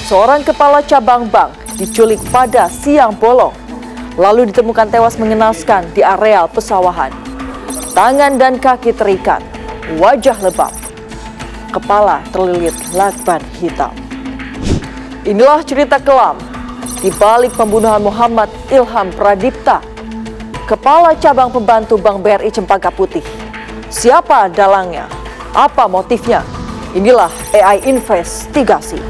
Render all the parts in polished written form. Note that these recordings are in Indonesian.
Seorang kepala cabang bank diculik pada siang bolong, lalu ditemukan tewas mengenaskan di areal pesawahan. Tangan dan kaki terikat, wajah lebam, kepala terlilit lakban hitam. Inilah cerita kelam di balik pembunuhan Muhammad Ilham Pradipta, kepala cabang pembantu Bank BRI Cempaka Putih. Siapa dalangnya? Apa motifnya? Inilah AI Investigasi.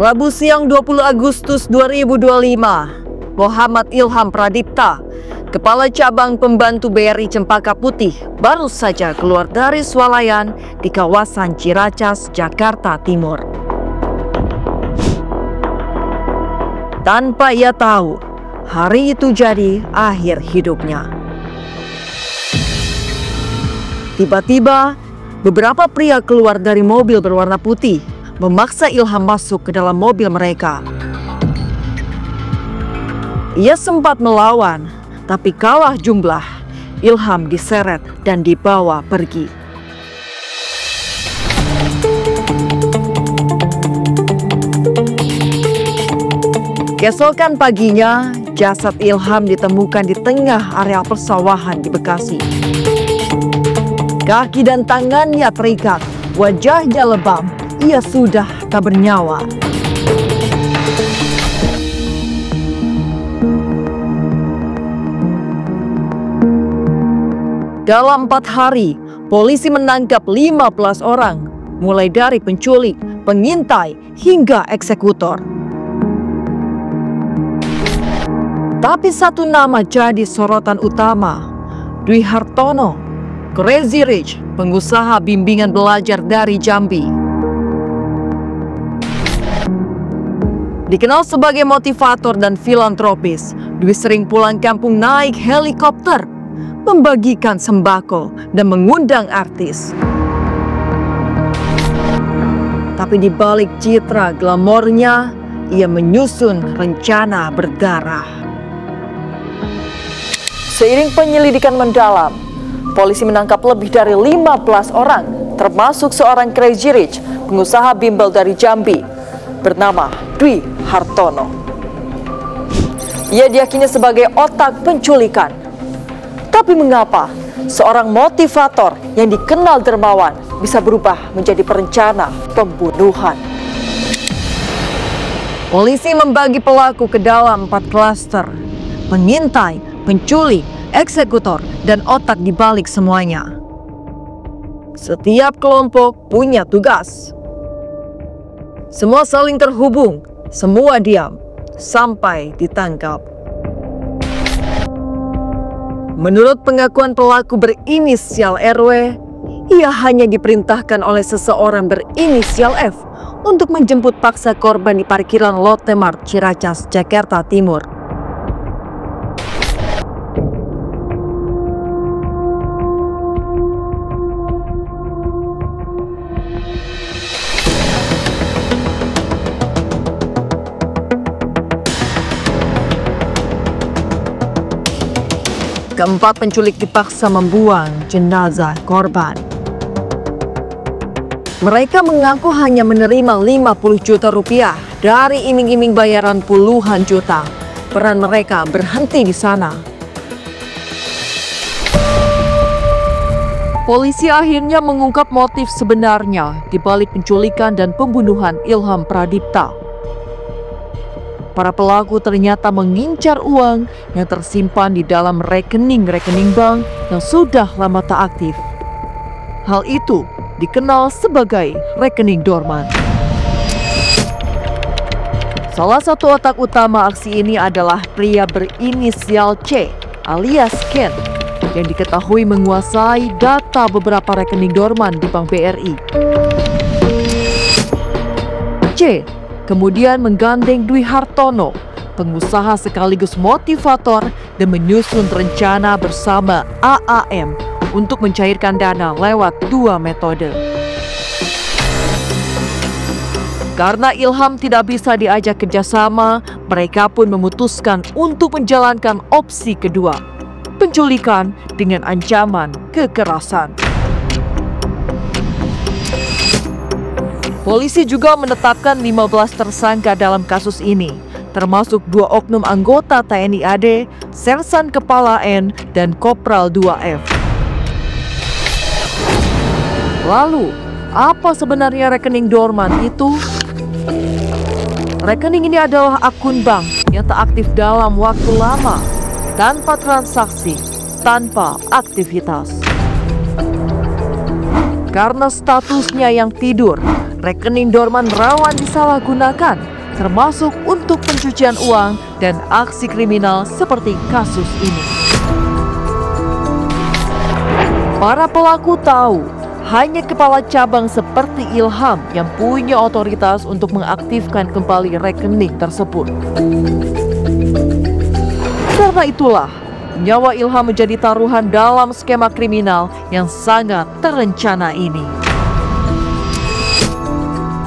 Rabu siang 20 Agustus 2025, Muhammad Ilham Pradipta, Kepala Cabang Pembantu BRI Cempaka Putih, baru saja keluar dari swalayan di kawasan Ciracas, Jakarta Timur. Tanpa ia tahu, hari itu jadi akhir hidupnya. Tiba-tiba, beberapa pria keluar dari mobil berwarna putih, memaksa Ilham masuk ke dalam mobil mereka. Ia sempat melawan, tapi kalah jumlah. Ilham diseret dan dibawa pergi. Keesokan paginya, jasad Ilham ditemukan di tengah area persawahan di Bekasi. Kaki dan tangannya terikat, wajahnya lebam. Ia sudah tak bernyawa. Dalam 4 hari, polisi menangkap 15 orang, mulai dari penculik, pengintai, hingga eksekutor. Tapi satu nama jadi sorotan utama, Dwi Hartono, Crazy Rich, pengusaha bimbingan belajar dari Jambi. Dikenal sebagai motivator dan filantropis, Dwi sering pulang kampung naik helikopter, membagikan sembako, dan mengundang artis. Tapi di balik citra glamornya, ia menyusun rencana berdarah. Seiring penyelidikan mendalam, polisi menangkap lebih dari 15 orang, termasuk seorang Crazy Rich, pengusaha bimbel dari Jambi, bernama Dwi Hartono. Ia diyakini sebagai otak penculikan. Tapi mengapa seorang motivator yang dikenal dermawan bisa berubah menjadi perencana pembunuhan? Polisi membagi pelaku ke dalam 4 klaster: pengintai, penculik, eksekutor, dan otak di balik semuanya. Setiap kelompok punya tugas. Semua saling terhubung, semua diam, sampai ditangkap. Menurut pengakuan pelaku berinisial RW, ia hanya diperintahkan oleh seseorang berinisial F untuk menjemput paksa korban di parkiran Lotte Mart Ciracas, Jakarta Timur. Keempat penculik dipaksa membuang jenazah korban. Mereka mengaku hanya menerima 50 juta rupiah dari iming-iming bayaran puluhan juta. Peran mereka berhenti di sana. Polisi akhirnya mengungkap motif sebenarnya di balik penculikan dan pembunuhan Ilham Pradipta. Para pelaku ternyata mengincar uang yang tersimpan di dalam rekening-rekening bank yang sudah lama tak aktif. Hal itu dikenal sebagai rekening dorman. Salah satu otak utama aksi ini adalah pria berinisial C alias Ken yang diketahui menguasai data beberapa rekening dorman di Bank BRI. C kemudian menggandeng Dwi Hartono, pengusaha sekaligus motivator, dan menyusun rencana bersama AAM untuk mencairkan dana lewat 2 metode. Karena Ilham tidak bisa diajak kerjasama, mereka pun memutuskan untuk menjalankan opsi kedua, penculikan dengan ancaman kekerasan. Polisi juga menetapkan 15 tersangka dalam kasus ini, termasuk 2 oknum anggota TNI AD, Sersan Kepala N, dan Kopral 2F. Lalu, apa sebenarnya rekening dorman itu? Rekening ini adalah akun bank yang tak aktif dalam waktu lama, tanpa transaksi, tanpa aktivitas. Karena statusnya yang tidur, rekening dorman rawan disalahgunakan, termasuk untuk pencucian uang dan aksi kriminal seperti kasus ini. Para pelaku tahu, hanya kepala cabang seperti Ilham yang punya otoritas untuk mengaktifkan kembali rekening tersebut. Karena itulah, nyawa Ilham menjadi taruhan dalam skema kriminal yang sangat terencana ini.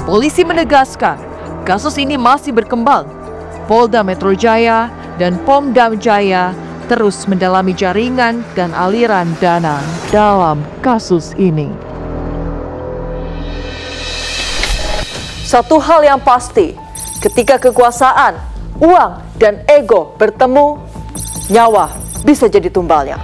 Polisi menegaskan, kasus ini masih berkembang. Polda Metro Jaya dan Pomdam Jaya terus mendalami jaringan dan aliran dana dalam kasus ini. Satu hal yang pasti, ketika kekuasaan, uang, dan ego bertemu, nyawa bisa jadi tumbalnya.